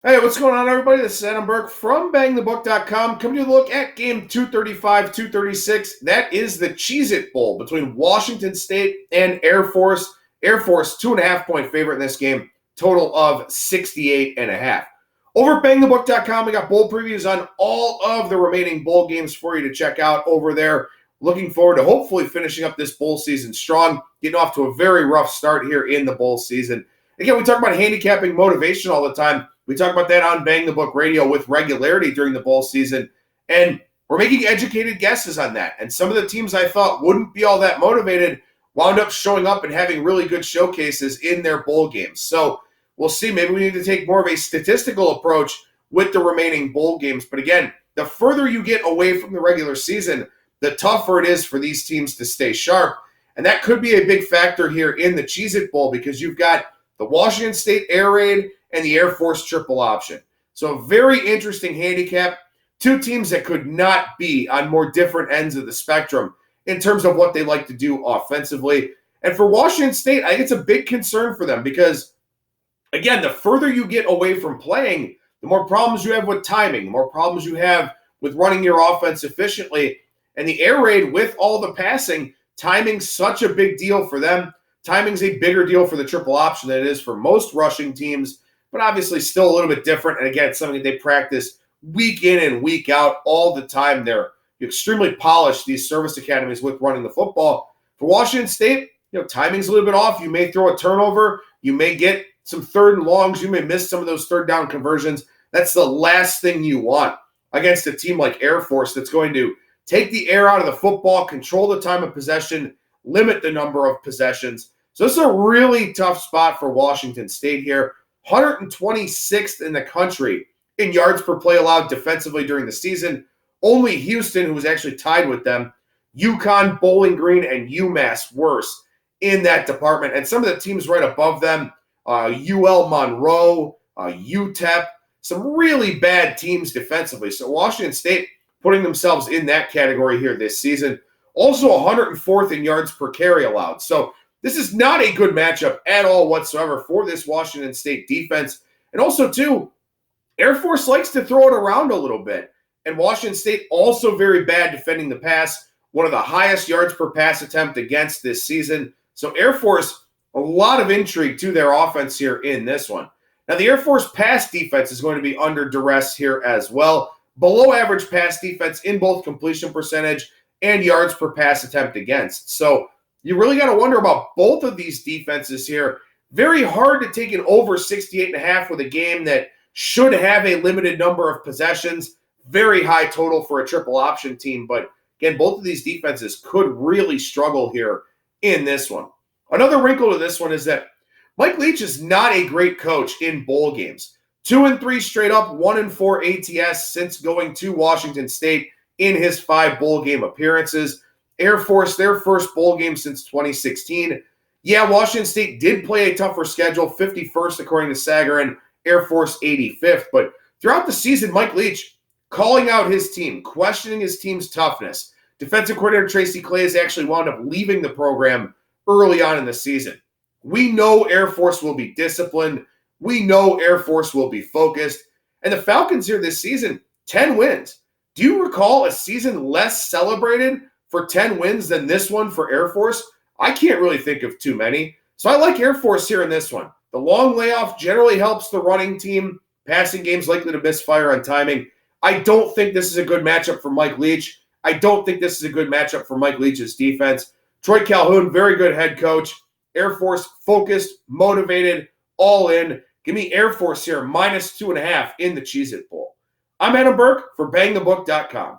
Hey, what's going on, everybody? This is Adam Burke from BangTheBook.com. Coming to look at game 235, 236. That is the Cheez-It Bowl between Washington State and Air Force. Air Force, 2.5-point favorite in this game, total of 68.5. Over at BangTheBook.com, we got bowl previews on all of the remaining bowl games for you to check out over there. Looking forward to hopefully finishing up this bowl season strong, getting off to a very rough start here in the bowl season. Again, we talk about handicapping motivation all the time. We talk about that on Bang the Book Radio with regularity during the bowl season, and we're making educated guesses on that. And some of the teams I thought wouldn't be all that motivated wound up showing up and having really good showcases in their bowl games. So we'll see. Maybe we need to take more of a statistical approach with the remaining bowl games. But again, the further you get away from the regular season, the tougher it is for these teams to stay sharp. And that could be a big factor here in the Cheez-It Bowl because you've got the Washington State Air Raid and the Air Force triple option. So a very interesting handicap. Two teams that could not be on more different ends of the spectrum in terms of what they like to do offensively. And for Washington State, I think it's a big concern for them because, again, the further you get away from playing, the more problems you have with timing, the more problems you have with running your offense efficiently. And the air raid with all the passing, timing's such a big deal for them. Timing's a bigger deal for the triple option than it is for most rushing teams, but obviously still a little bit different. And again, it's something they practice week in and week out all the time. They're extremely polished, these service academies, with running the football. For Washington State, timing's a little bit off. You may throw a turnover. You may get some third and longs. You may miss some of those third down conversions. That's the last thing you want against a team like Air Force that's going to take the air out of the football, control the time of possession, limit the number of possessions. So this is a really tough spot for Washington State here. 126th in the country in yards per play allowed defensively during the season. Only Houston, who was actually tied with them, UConn, Bowling Green, and UMass worse in that department. And some of the teams right above them, UL Monroe, UTEP, some really bad teams defensively. So Washington State putting themselves in that category here this season. Also 104th in yards per carry allowed. So this is not a good matchup at all whatsoever for this Washington State defense. And also, too, Air Force likes to throw it around a little bit. And Washington State also very bad defending the pass, one of the highest yards per pass attempt against this season. So Air Force, a lot of intrigue to their offense here in this one. Now, the Air Force pass defense is going to be under duress here as well. Below average pass defense in both completion percentage and yards per pass attempt against. So you really got to wonder about both of these defenses here. Very hard to take an over 68.5 with a game that should have a limited number of possessions. Very high total for a triple option team. But again, both of these defenses could really struggle here in this one. Another wrinkle to this one is that Mike Leach is not a great coach in bowl games. 2-3 straight up, 1-4 ATS since going to Washington State in his 5 bowl game appearances. Air Force, their first bowl game since 2016. Yeah, Washington State did play a tougher schedule, 51st according to Sagarin, Air Force 85th. But throughout the season, Mike Leach calling out his team, questioning his team's toughness. Defensive coordinator Tracy Clay has actually wound up leaving the program early on in the season. We know Air Force will be disciplined. We know Air Force will be focused. And the Falcons here this season, 10 wins. Do you recall a season less celebrated for 10 wins than this one for Air Force? I can't really think of too many. So I like Air Force here in this one. The long layoff generally helps the running team. Passing game's likely to misfire on timing. I don't think this is a good matchup for Mike Leach. I don't think this is a good matchup for Mike Leach's defense. Troy Calhoun, very good head coach. Air Force focused, motivated, all in. Give me Air Force here, -2.5 in the Cheez-It Bowl. I'm Adam Burke for BangTheBook.com.